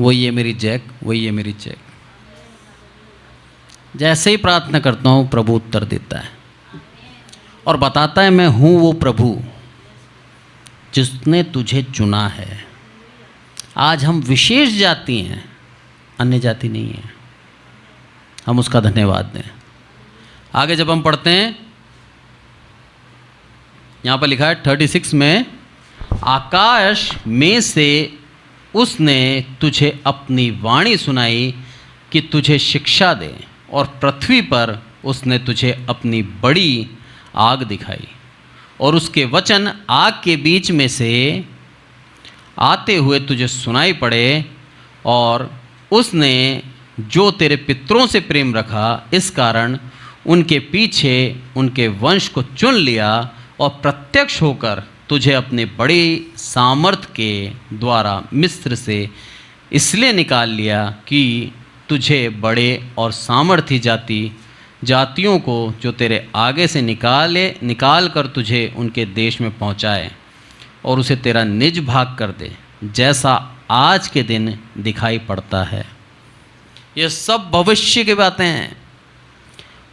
वही है मेरी जैक, वही है मेरी चेक। जैसे ही प्रार्थना करता हूँ प्रभु उत्तर देता है और बताता है मैं हूँ वो प्रभु जिसने तुझे चुना है। आज हम विशेष जाति हैं, अन्य जाति नहीं है। हम उसका धन्यवाद दें। आगे जब हम पढ़ते हैं, यहाँ पर लिखा है 36 में, आकाश में से उसने तुझे अपनी वाणी सुनाई कि तुझे शिक्षा दे, और पृथ्वी पर उसने तुझे अपनी बड़ी आग दिखाई, और उसके वचन आग के बीच में से आते हुए तुझे सुनाई पड़े। और उसने जो तेरे पितरों से प्रेम रखा, इस कारण उनके पीछे उनके वंश को चुन लिया, और प्रत्यक्ष होकर तुझे अपने बड़े सामर्थ के द्वारा मिस्र से इसलिए निकाल लिया कि तुझे बड़े और सामर्थी जातियों को जो तेरे आगे से निकाल कर तुझे उनके देश में पहुँचाए, और उसे तेरा निज भाग कर दे, जैसा आज के दिन दिखाई पड़ता है। ये सब भविष्य की बातें हैं।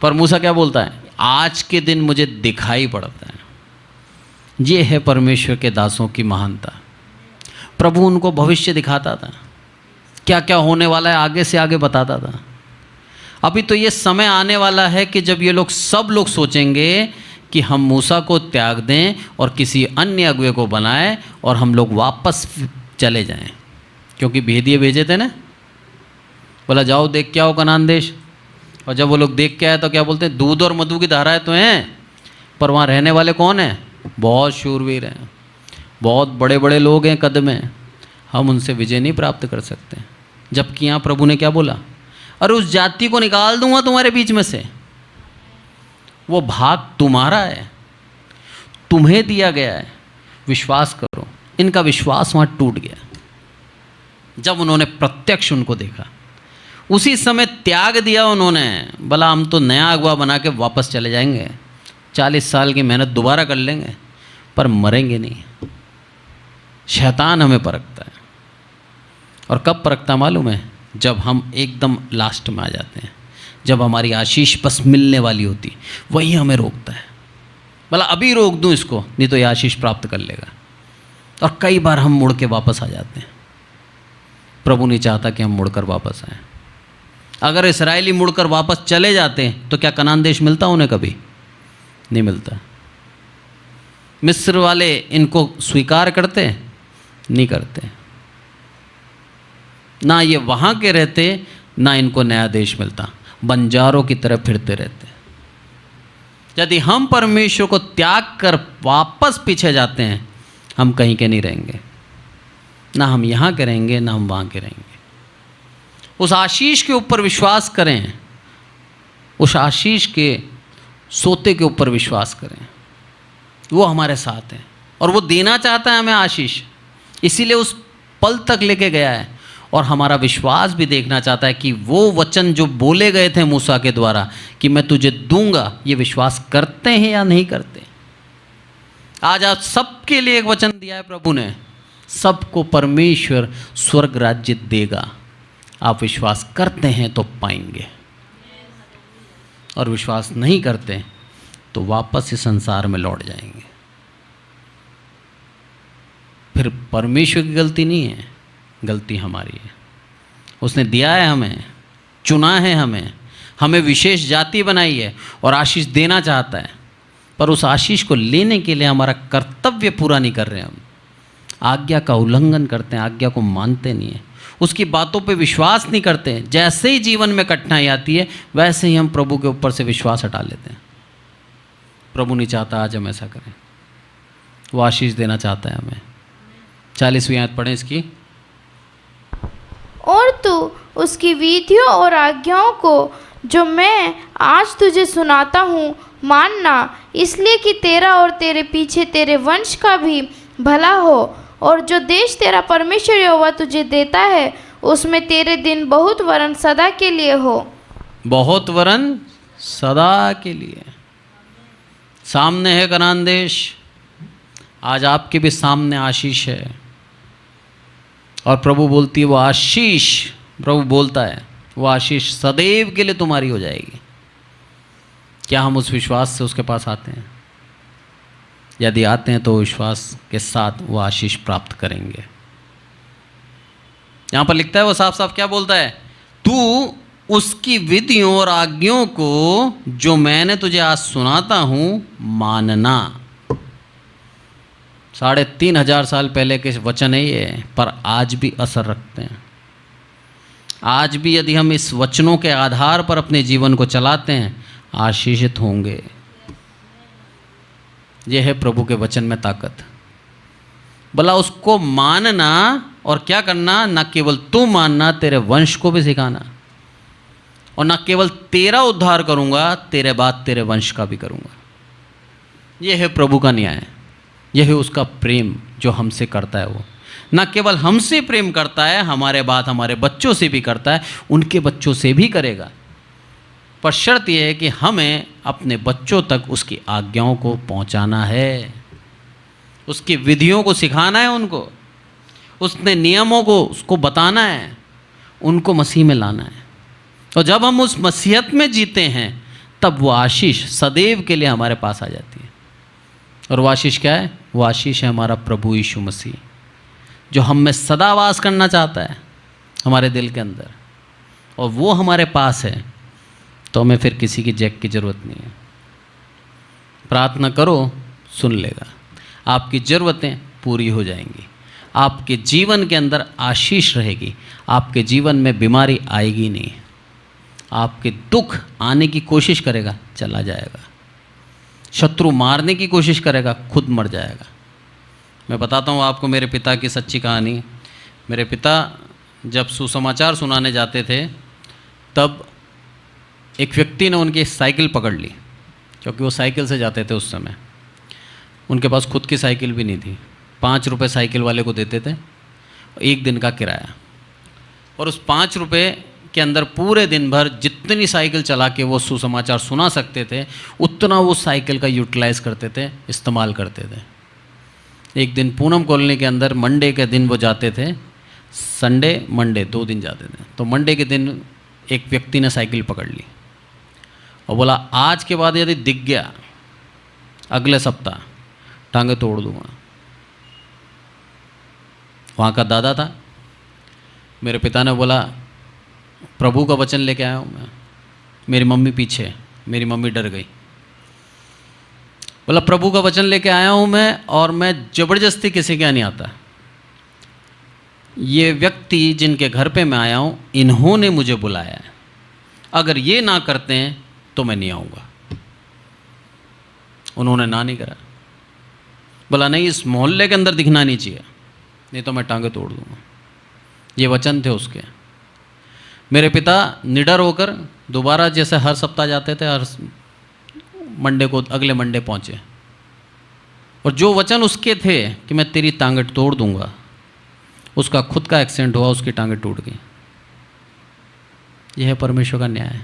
पर मूसा क्या बोलता है? आज के दिन मुझे दिखाई पड़ता है। ये है परमेश्वर के दासों की महानता। प्रभु उनको भविष्य दिखाता था, क्या क्या होने वाला है आगे से आगे बताता था। अभी तो ये समय आने वाला है कि जब ये लोग सब लोग सोचेंगे कि हम मूसा को त्याग दें और किसी अन्य अगुए को बनाएं और हम लोग वापस चले जाएं, क्योंकि भेदिए भेजे थे ना, बोला जाओ देख के आओ कनान देश। और जब वो लोग देख के आए तो क्या बोलते हैं? दूध और मधु की धाराएं तो हैं, पर वहाँ रहने वाले कौन हैं? बहुत शूरवीर हैं, बहुत बड़े बड़े लोग हैं कद में, हम उनसे विजय नहीं प्राप्त कर सकते। जबकि यहाँ प्रभु ने क्या बोला? अरे उस जाति को निकाल दूंगा तुम्हारे बीच में से, वो भाग तुम्हारा है, तुम्हें दिया गया है, विश्वास करो। इनका विश्वास वहाँ टूट गया जब उन्होंने प्रत्यक्ष उनको देखा। उसी समय त्याग दिया उन्होंने, बोला हम तो नया अगुआ बना के वापस चले जाएंगे, 40 साल की मेहनत दोबारा कर लेंगे, पर मरेंगे नहीं। शैतान हमें परखता है, और कब परखता मालूम है? जब हम एकदम लास्ट में आ जाते हैं, जब हमारी आशीष बस मिलने वाली होती, वही हमें रोकता है। बोला अभी रोक दूं इसको, नहीं तो ये आशीष प्राप्त कर लेगा। और कई बार हम मुड़ के वापस आ जाते हैं। प्रभु नहीं चाहता कि हम मुड़कर वापस आएं। अगर इस्राएली मुड़कर वापस चले जाते तो क्या कनान देश मिलता उन्हें? कभी नहीं मिलता। मिस्र वाले इनको स्वीकार करते? नहीं करते। ना ये वहाँ के रहते, ना इनको नया देश मिलता, बंजारों की तरह फिरते रहते। यदि हम परमेश्वर को त्याग कर वापस पीछे जाते हैं, हम कहीं के नहीं रहेंगे, ना हम यहाँ के रहेंगे, ना हम वहाँ के रहेंगे। उस आशीष के ऊपर विश्वास करें, उस आशीष के सोते के ऊपर विश्वास करें। वो हमारे साथ है और वो देना चाहता है हमें आशीष, इसीलिए उस पल तक लेके गया है। और हमारा विश्वास भी देखना चाहता है कि वो वचन जो बोले गए थे मूसा के द्वारा कि मैं तुझे दूंगा, ये विश्वास करते हैं या नहीं करते। आज आप सबके लिए एक वचन दिया है प्रभु ने, सबको परमेश्वर स्वर्ग राज्य देगा। आप विश्वास करते हैं तो पाएंगे, और विश्वास नहीं करते तो वापस इस संसार में लौट जाएंगे। फिर परमेश्वर की गलती नहीं है, गलती हमारी है। उसने दिया है हमें, चुना है हमें विशेष जाति बनाई है और आशीष देना चाहता है, पर उस आशीष को लेने के लिए हमारा कर्तव्य पूरा नहीं कर रहे। हम आज्ञा का उल्लंघन करते हैं, आज्ञा को मानते नहीं हैं, उसकी बातों पे विश्वास नहीं करते। जैसे ही जीवन में कठिनाई आती है, वैसे ही हम प्रभु के ऊपर से विश्वास हटा लेते हैं। प्रभु नहीं चाहता आज हम ऐसा करें, वो आशीष देना चाहता है हमें। 40वीं आयत पढ़ें इसकी। और तू उसकी विधियों और आज्ञाओं को जो मैं आज तुझे सुनाता हूँ मानना, इसलिए कि तेरा और तेरे पीछे तेरे वंश का भी भला हो, और जो देश तेरा परमेश्वर यहोवा तुझे देता है उसमें तेरे दिन बहुत वरन सदा के लिए हो। बहुत वरन सदा के लिए। सामने है कनान देश, आज आपके भी सामने आशीष है। और प्रभु बोलती है वो आशीष, प्रभु बोलता है वो आशीष सदैव के लिए तुम्हारी हो जाएगी। क्या हम उस विश्वास से उसके पास आते हैं? यदि आते हैं तो विश्वास के साथ वो आशीष प्राप्त करेंगे। यहाँ पर लिखता है, वो साफ साफ क्या बोलता है? तू उसकी विधियों और आज्ञाओं को जो मैंने तुझे आज सुनाता हूँ मानना। 3500 साल पहले के वचन है ये, पर आज भी असर रखते हैं। आज भी यदि हम इस वचनों के आधार पर अपने जीवन को चलाते हैं आशीषित होंगे। यह है प्रभु के वचन में ताकत। भला उसको मानना और क्या करना? न केवल तू मानना, तेरे वंश को भी सिखाना। और न केवल तेरा उद्धार करूंगा, तेरे बाद तेरे वंश का भी करूंगा। यह है प्रभु का न्याय, यह है उसका प्रेम जो हमसे करता है। वो न केवल हमसे प्रेम करता है, हमारे बाद हमारे बच्चों से भी करता है, उनके बच्चों से भी करेगा। पर शर्त यह है कि हमें अपने बच्चों तक उसकी आज्ञाओं को पहुंचाना है, उसकी विधियों को सिखाना है, उनको उसने नियमों को उसको बताना है, उनको मसीह में लाना है। और जब हम उस मसीहत में जीते हैं तब वो आशीष सदैव के लिए हमारे पास आ जाती है। और वो आशीष क्या है? वो आशीष है हमारा प्रभु यीशु मसीह, जो हम में सदा वास करना चाहता है हमारे दिल के अंदर। और वो हमारे पास है तो हमें फिर किसी की जैक की ज़रूरत नहीं है। प्रार्थना करो, सुन लेगा, आपकी ज़रूरतें पूरी हो जाएंगी, आपके जीवन के अंदर आशीष रहेगी, आपके जीवन में बीमारी आएगी नहीं, आपके दुख आने की कोशिश करेगा चला जाएगा, शत्रु मारने की कोशिश करेगा खुद मर जाएगा। मैं बताता हूँ आपको मेरे पिता की सच्ची कहानी। मेरे पिता जब सुसमाचार सुनाने जाते थे तब एक व्यक्ति ने उनकी साइकिल पकड़ ली, क्योंकि वो साइकिल से जाते थे उस समय। उनके पास खुद की साइकिल भी नहीं थी। 5 रुपये साइकिल वाले को देते थे, 1 दिन का किराया, और उस 5 रुपये के अंदर पूरे दिन भर जितनी साइकिल चला के वो सुसमाचार सुना सकते थे उतना वो साइकिल का यूटिलाइज़ करते थे, इस्तेमाल करते थे। एक दिन पूनम कॉलोनी के अंदर मंडे के दिन वो जाते थे, संडे मंडे 2 दिन जाते थे। तो मंडे के दिन एक व्यक्ति ने साइकिल पकड़ ली और बोला आज के बाद यदि दिख गया अगले सप्ताह टांगे तोड़ दूंगा। वहाँ का दादा था। मेरे पिता ने बोला प्रभु का वचन लेके आया हूँ मैं। मेरी मम्मी पीछे, मेरी मम्मी डर गई। बोला प्रभु का वचन लेके आया हूँ मैं, और मैं ज़बरदस्ती किसी के नहीं आता। ये व्यक्ति जिनके घर पे मैं आया हूँ इन्होंने मुझे बुलाया है, अगर ये ना करते हैं तो मैं नहीं आऊँगा। उन्होंने ना नहीं करा। बोला नहीं, इस मोहल्ले के अंदर दिखना नहीं चाहिए, नहीं तो मैं टांगे तोड़ दूँगा। ये वचन थे उसके। मेरे पिता निडर होकर दोबारा जैसे हर सप्ताह जाते थे, हर मंडे को अगले मंडे पहुँचे, और जो वचन उसके थे कि मैं तेरी टांगे तोड़ दूँगा, उसका खुद का एक्सीडेंट हुआ, उसकी टांगे टूट गई। यह है परमेश्वर का न्याय।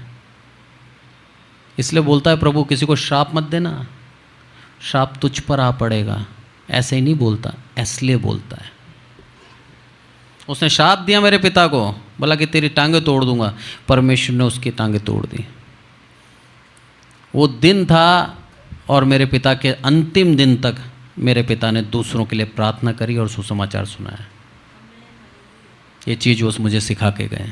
इसलिए बोलता है प्रभु किसी को श्राप मत देना, श्राप तुझ पर आ पड़ेगा। ऐसे ही नहीं बोलता, इसलिए बोलता है। उसने श्राप दिया मेरे पिता को, बोला कि तेरी टांगे तोड़ दूंगा। परमेश्वर ने उसकी टांगे तोड़ दी। वो दिन था और मेरे पिता के अंतिम दिन तक मेरे पिता ने दूसरों के लिए प्रार्थना करी और सुसमाचार सुनाया। ये चीज़ वो मुझे सिखा के गए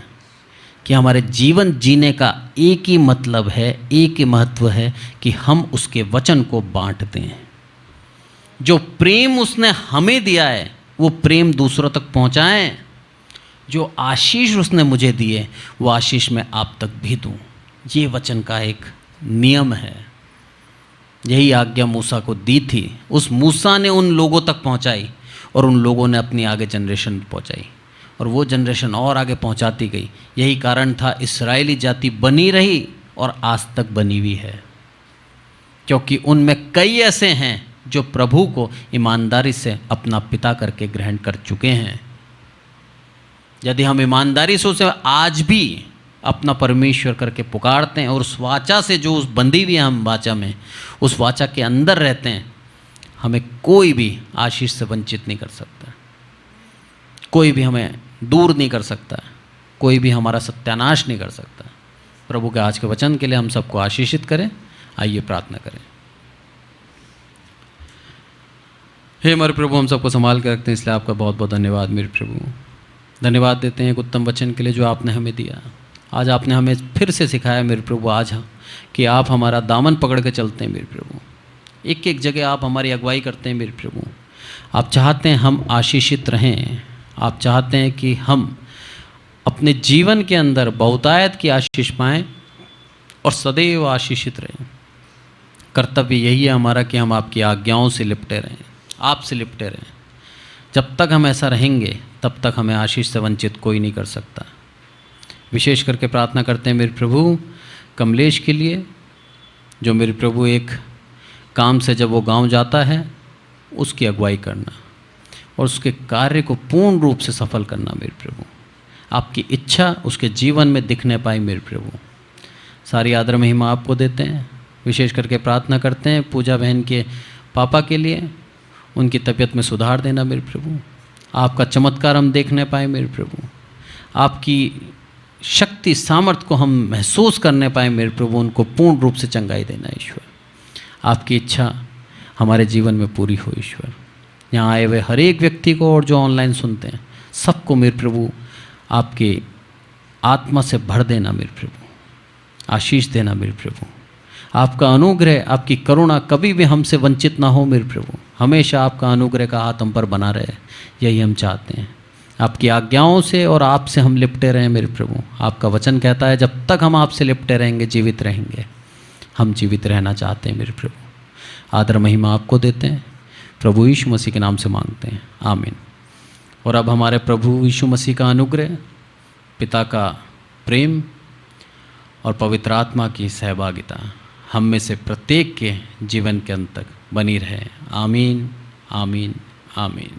कि हमारे जीवन जीने का एक ही मतलब है, एक ही महत्व है कि हम उसके वचन को बांटते हैं। जो प्रेम उसने हमें दिया है वो प्रेम दूसरों तक पहुंचाएं। जो आशीष उसने मुझे दिए वो आशीष मैं आप तक भी दूं। ये वचन का एक नियम है। यही आज्ञा मूसा को दी थी, उस मूसा ने उन लोगों तक पहुंचाई, और उन लोगों ने अपनी आगे जनरेशन पहुंचाई और वो जनरेशन और आगे पहुंचाती गई। यही कारण था इस्राएली जाति बनी रही और आज तक बनी हुई है, क्योंकि उनमें कई ऐसे हैं जो प्रभु को ईमानदारी से अपना पिता करके ग्रहण कर चुके हैं। यदि हम ईमानदारी से उसे आज भी अपना परमेश्वर करके पुकारते हैं और उस वाचा से जो उस बंधी हुई है हम वाचा में, उस वाचा के अंदर रहते हैं, हमें कोई भी आशीष से वंचित नहीं कर सकता, कोई भी हमें दूर नहीं कर सकता, कोई भी हमारा सत्यानाश नहीं कर सकता। प्रभु के आज के वचन के लिए हम सबको आशीषित करें। आइए प्रार्थना करें। हे हमारे प्रभु, हम सबको संभाल के रखते हैं, इसलिए आपका बहुत बहुत धन्यवाद मेरे प्रभु। धन्यवाद देते हैं एक उत्तम वचन के लिए जो आपने हमें दिया। आज आपने हमें फिर से सिखाया मेरे प्रभु आज कि आप हमारा दामन पकड़ के चलते हैं मेरे प्रभु। एक एक जगह आप हमारी अगुवाई करते हैं मेरे प्रभु। आप चाहते हैं हम आशीषित रहें, आप चाहते हैं कि हम अपने जीवन के अंदर बहुतायत की आशीष पाएँ और सदैव आशीषित रहें। कर्तव्य यही है हमारा कि हम आपकी आज्ञाओं से लिपटे रहें, आपसे लिपटे रहें। जब तक हम ऐसा रहेंगे तब तक हमें आशीष से वंचित कोई नहीं कर सकता। विशेष करके प्रार्थना करते हैं मेरे प्रभु कमलेश के लिए, जो मेरे प्रभु एक काम से जब वो गांव जाता है उसकी अगुवाई करना और उसके कार्य को पूर्ण रूप से सफल करना मेरे प्रभु। आपकी इच्छा उसके जीवन में दिखने पाए मेरे प्रभु। सारी आदर महिमा आपको देते हैं। विशेष करके प्रार्थना करते हैं पूजा बहन के पापा के लिए, उनकी तबीयत में सुधार देना मेरे प्रभु। आपका चमत्कार हम देखने पाए मेरे प्रभु, आपकी शक्ति सामर्थ्य को हम महसूस करने पाए मेरे प्रभु। उनको पूर्ण रूप से चंगाई देना ईश्वर। आपकी इच्छा हमारे जीवन में पूरी हो ईश्वर। यहाँ आए हुए हर एक व्यक्ति को और जो ऑनलाइन सुनते हैं सबको मेरे प्रभु आपके आत्मा से भर देना मेरे प्रभु, आशीष देना मेरे प्रभु। आपका अनुग्रह, आपकी करुणा कभी भी हमसे वंचित ना हो मेरे प्रभु। हमेशा आपका अनुग्रह का हाथ हम पर बना रहे, यही हम चाहते हैं। आपकी आज्ञाओं से और आपसे हम लिपटे रहें मेरे प्रभु। आपका वचन कहता है जब तक हम आपसे लिपटे रहेंगे जीवित रहेंगे। हम जीवित रहना चाहते हैं मेरे प्रभु। आदर महिमा आपको देते हैं, प्रभु यीशु मसीह के नाम से मांगते हैं, आमीन। और अब हमारे प्रभु यीशु मसीह का अनुग्रह, पिता का प्रेम और पवित्र आत्मा की सहभागिता हम में से प्रत्येक के जीवन के अंत तक बनी रहे। आमीन, आमीन, आमीन।